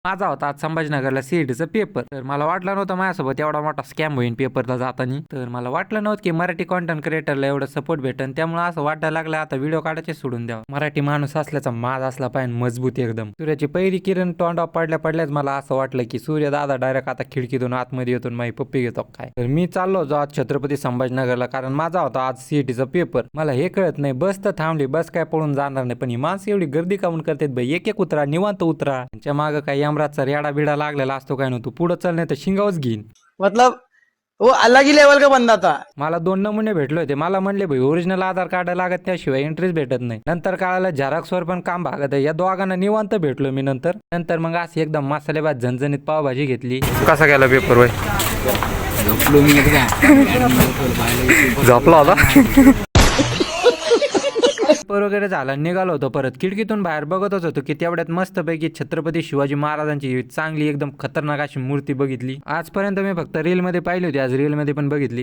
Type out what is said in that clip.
माझा होता आज संभाजीनगरला सीईटीचा पेपर. तर मला वाटलं नव्हतं माझ्यासोबत एवढा मोठा स्कॅम होईल पेपरला जाताना. तर मला वाटलं नव्हतं की मराठी कॉन्टेंट क्रिएटरला एवढं सपोर्ट भेटेल. त्यामुळे असं वाटायला लागलं आता व्हिडिओ काढायचे सोडून द्यावं. मराठी माणूस असल्याचा माज असला पाहिजे मजबूत एकदम. सूर्याची पहिली किरण तोंडावर पडल्याच मला असं वाटलं की सूर्य दादा डायरेक्ट आता खिडकीतून आतमध्ये येतून माझी पप्पी घेतो काय. तर मी चाललो होतो आज छत्रपती संभाजीनगरला, कारण माझा होता आज सीईटीचा पेपर. मला हे कळत नाही, बस तर थांबली, बस काय पळून जाणार नाही, पण ही माणसं एवढी गर्दी काऊन करतात बाई. एक उतरा, निवांत उतरा. त्यांच्या मागं काही यमराजचा रेडा बिडा लागलेला असतो काय नव्हतं, पुढं चल नाही तर शिंगावच घेईन. मतलब वो अलग ही लेवल का बंदा था। मला 2 नमुने भेटले होते. मला म्हणले भाई ओरिजिनल आधार कार्ड लागत, त्याशिवाय एंट्रीच भेटत नाही. नंतर कळालं झेरॉक्सवर पण काम भागत आहे. या दोघांना निवांत भेटलो मी नंतर मग अशी एकदम मसालेबाद झणझणीत पावभाजी घेतली. कसा गेला पेपर होय? झोपला होता. पेपर वगैरे झाला, निघालो होतो परत. खिडकीतून बाहेर बघतच होतो की तेवढ्यात मस्तपैकी छत्रपती शिवाजी महाराजांची चांगली एकदम खतरनाक अशी मूर्ती बघितली. आजपर्यंत मी फक्त रील मध्ये पाहिली होती, आज रील मध्ये पण बघितली.